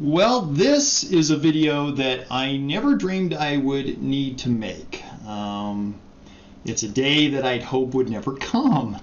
Well, this is a video that I never dreamed I would need to make. It's a day that I'd hope would never come.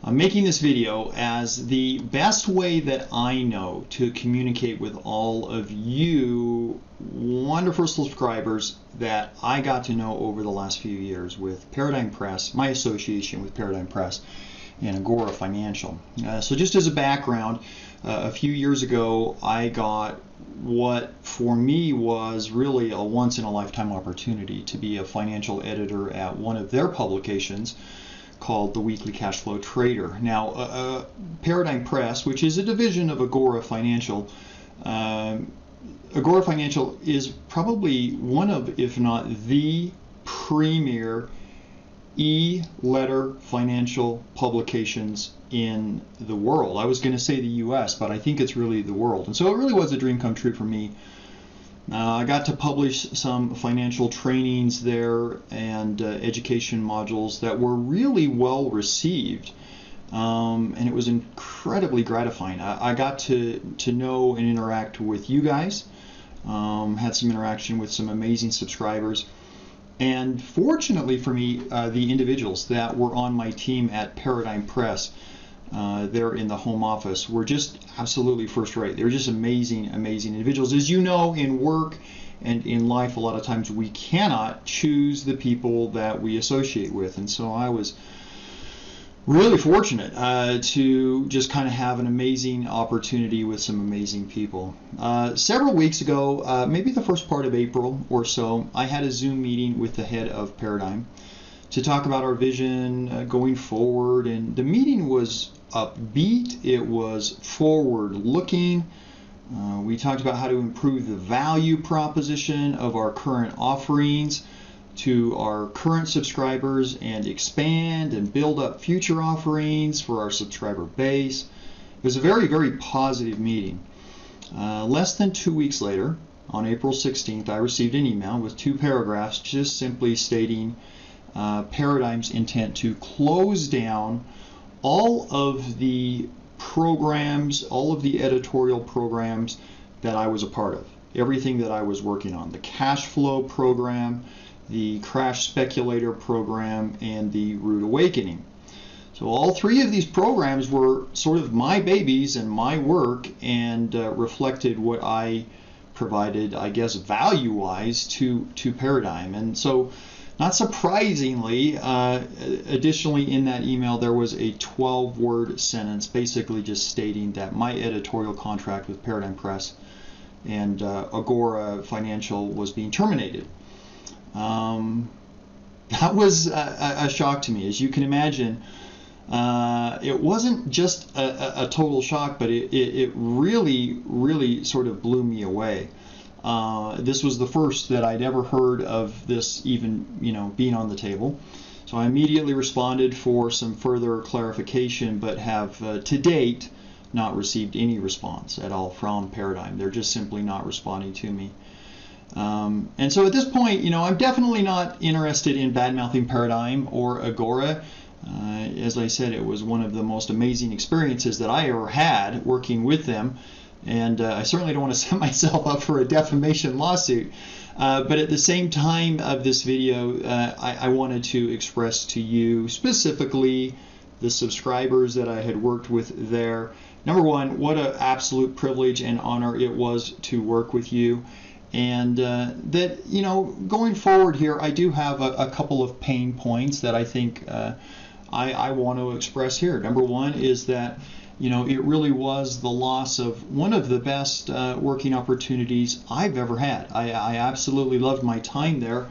I'm making this video as the best way that I know to communicate with all of you wonderful subscribers that I got to know over the last few years with Paradigm Press, my association with Paradigm Press and Agora Financial. So just as a background, a few years ago I got what for me was really a once-in-a-lifetime opportunity to be a financial editor at one of their publications called the Weekly Cash Flow Trader. Now, Paradigm Press, which is a division of Agora Financial, Agora Financial is probably one of, if not the premier e-letter financial publications in the world. I was going to say the US, but I think it's really the world. And so it really was a dream come true for me. I got to publish some financial trainings there and education modules that were really well received. And it was incredibly gratifying. I got to know and interact with you guys, had some interaction with some amazing subscribers. And fortunately for me, the individuals that were on my team at Paradigm Press there in the home office were just absolutely first rate. They're just amazing, amazing individuals. As you know, in work and in life, a lot of times we cannot choose the people that we associate with. And so I was really fortunate to just kind of have an amazing opportunity with some amazing people. Several weeks ago, maybe the first part of April or so, I had a Zoom meeting with the head of Paradigm to talk about our vision going forward, and the meeting was upbeat, it was forward looking. We talked about how to improve the value proposition of our current offerings to our current subscribers and expand and build up future offerings for our subscriber base. It was a very, very positive meeting. Less than 2 weeks later, on April 16th, I received an email with 2 paragraphs just simply stating Paradigm's intent to close down all of the programs, all of the editorial programs that I was a part of, everything that I was working on, the cash flow program, the Crash Speculator program, and the Root Awakening. So all 3 of these programs were sort of my babies and my work, and reflected what I provided, I guess, value-wise to Paradigm. And so, not surprisingly, additionally in that email there was a 12-word sentence basically just stating that my editorial contract with Paradigm Press and Agora Financial was being terminated. That was a shock to me. As you can imagine, it wasn't just a total shock, but it really, really sort of blew me away. This was the first that I'd ever heard of this even, being on the table. So I immediately responded for some further clarification, but have to date not received any response at all from Paradigm. They're just simply not responding to me. And so at this point, I'm definitely not interested in bad-mouthing Paradigm or Agora. As I said, it was one of the most amazing experiences that I ever had working with them. And I certainly don't want to set myself up for a defamation lawsuit. But at the same time of this video, I wanted to express to you, specifically the subscribers that I had worked with there, number one, what an absolute privilege and honor it was to work with you. And that, going forward here, I do have a couple of pain points that I think I want to express here. Number one is that, it really was the loss of one of the best working opportunities I've ever had. I absolutely loved my time there,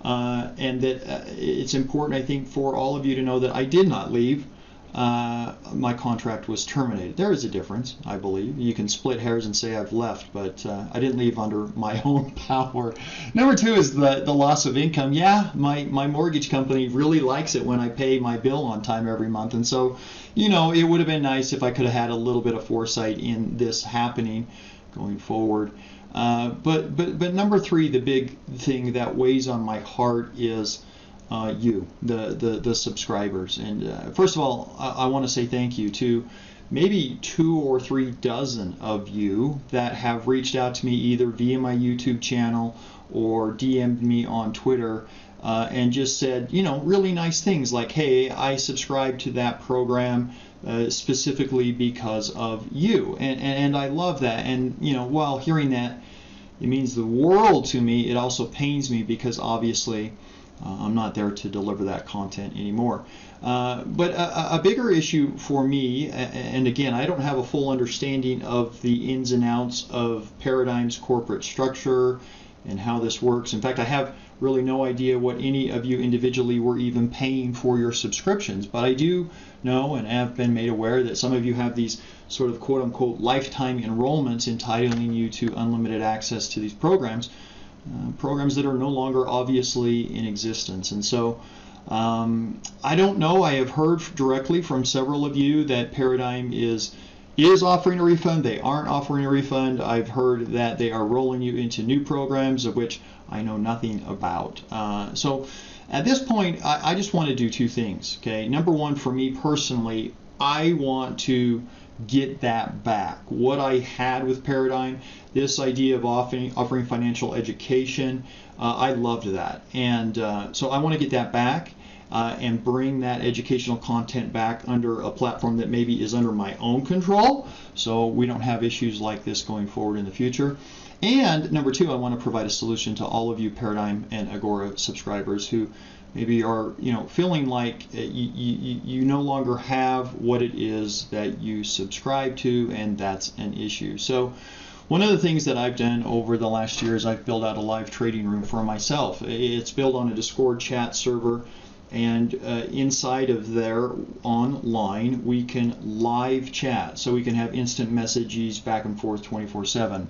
and that it's important, I think, for all of you to know that I did not leave. My contract was terminated. There is a difference, I believe. You can split hairs and say I've left, but I didn't leave under my own power. Number two is the loss of income. Yeah, my mortgage company really likes it when I pay my bill on time every month, and so, it would have been nice if I could have had a little bit of foresight in this happening going forward. But number three, the big thing that weighs on my heart is the subscribers. And first of all, I want to say thank you to maybe 2 or 3 dozen of you that have reached out to me either via my YouTube channel or DM'd me on Twitter and just said, really nice things like, hey, I subscribe to that program specifically because of you. And I love that. And, while hearing that, it means the world to me. It also pains me because obviously I'm not there to deliver that content anymore. But a bigger issue for me, and again, I don't have a full understanding of the ins and outs of Paradigm's corporate structure and how this works. In fact, I have really no idea what any of you individually were even paying for your subscriptions, but I do know and have been made aware that some of you have these sort of quote-unquote lifetime enrollments entitling you to unlimited access to these programs, programs that are no longer obviously in existence. And so I don't know. I have heard directly from several of you that Paradigm is offering a refund. They aren't offering a refund. I've heard that they are rolling you into new programs of which I know nothing about. So at this point, I just want to do 2 things. Okay, number one, for me personally, I want to get that back. What I had with Paradigm, this idea of offering financial education, I loved that, and so I want to get that back. And bring that educational content back under a platform that maybe is under my own control, so we don't have issues like this going forward in the future. And number 2, I want to provide a solution to all of you Paradigm and Agora subscribers who maybe are feeling like you no longer have what it is that you subscribe to, and that's an issue. So one of the things that I've done over the last year is I've built out a live trading room for myself. It's built on a Discord chat server. And inside of there, online, we can live chat. So we can have instant messages back and forth 24/7.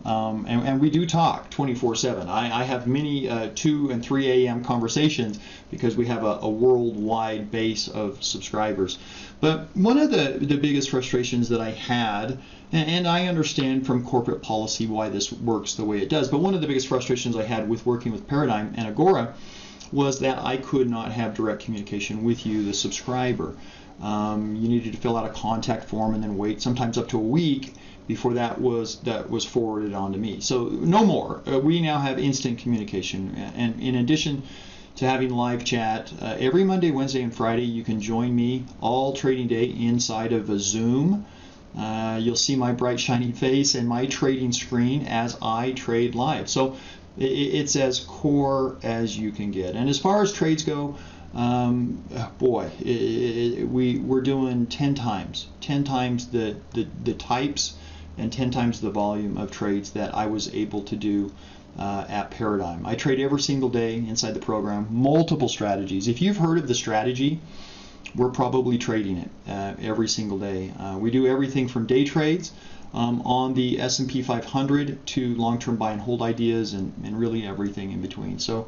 And we do talk 24/7. I have many 2 and 3 a.m. conversations because we have a worldwide base of subscribers. But one of the biggest frustrations that I had, and I understand from corporate policy why this works the way it does, but one of the biggest frustrations I had with working with Paradigm and Agora was that I could not have direct communication with you, the subscriber. You needed to fill out a contact form and then wait sometimes up to a week before that was forwarded on to me. So no more. We now have instant communication, and in addition to having live chat every Monday, Wednesday, and Friday, you can join me all trading day inside of a Zoom. You'll see my bright shiny face and my trading screen as I trade live. So it's as core as you can get. And as far as trades go, boy, we're doing 10 times the types and 10 times the volume of trades that I was able to do at Paradigm. I trade every single day inside the program, multiple strategies. If you've heard of the strategy, we're probably trading it every single day. We do everything from day trades on the S&P 500 to long-term buy and hold ideas, and really everything in between. So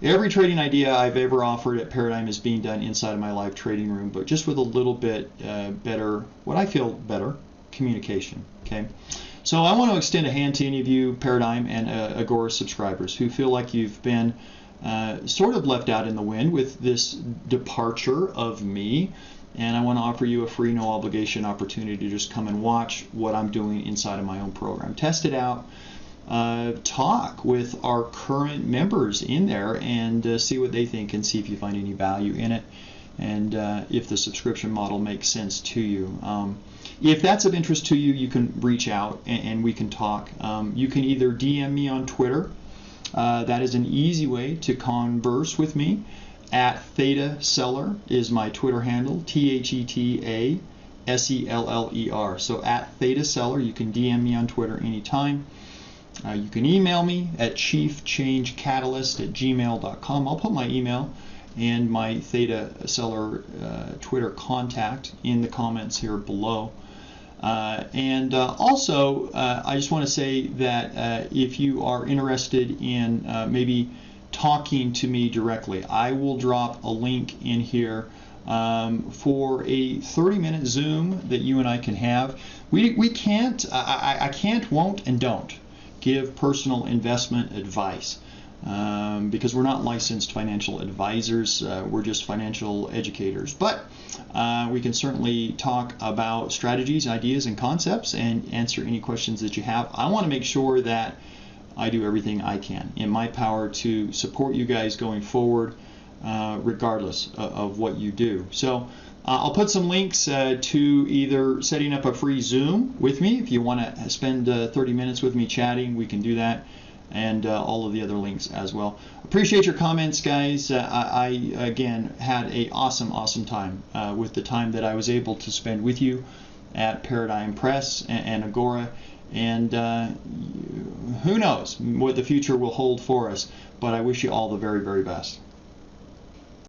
every trading idea I've ever offered at Paradigm is being done inside of my live trading room, but just with a little bit better, what I feel better, communication. Okay, so I want to extend a hand to any of you Paradigm and Agora subscribers who feel like you've been sort of left out in the wind with this departure of me. And I want to offer you a free, no obligation opportunity to just come and watch what I'm doing inside of my own program. Test it out. Talk with our current members in there and see what they think and see if you find any value in it, and if the subscription model makes sense to you. If that's of interest to you, you can reach out and we can talk. You can either DM me on Twitter. That is an easy way to converse with me. At Theta Seller is my Twitter handle, ThettaSeller. So at Theta Seller, you can DM me on Twitter anytime. You can email me at chiefchangecatalyst@gmail.com. I'll put my email and my Theta Seller Twitter contact in the comments here below. Also, I just want to say that if you are interested in maybe talking to me directly, I will drop a link in here for a 30-minute Zoom that you and I can have. We can't, I can't, won't, and don't give personal investment advice. because we're not licensed financial advisors. We're just financial educators. But we can certainly talk about strategies, ideas, and concepts and answer any questions that you have. I want to make sure that I do everything I can in my power to support you guys going forward, regardless of what you do. So I'll put some links to either setting up a free Zoom with me. If you want to spend 30 minutes with me chatting, we can do that, and all of the other links as well. Appreciate your comments, guys. I again had a awesome time with the time that I was able to spend with you at Paradigm Press and Agora, and who knows what the future will hold for us, but I wish you all the very best.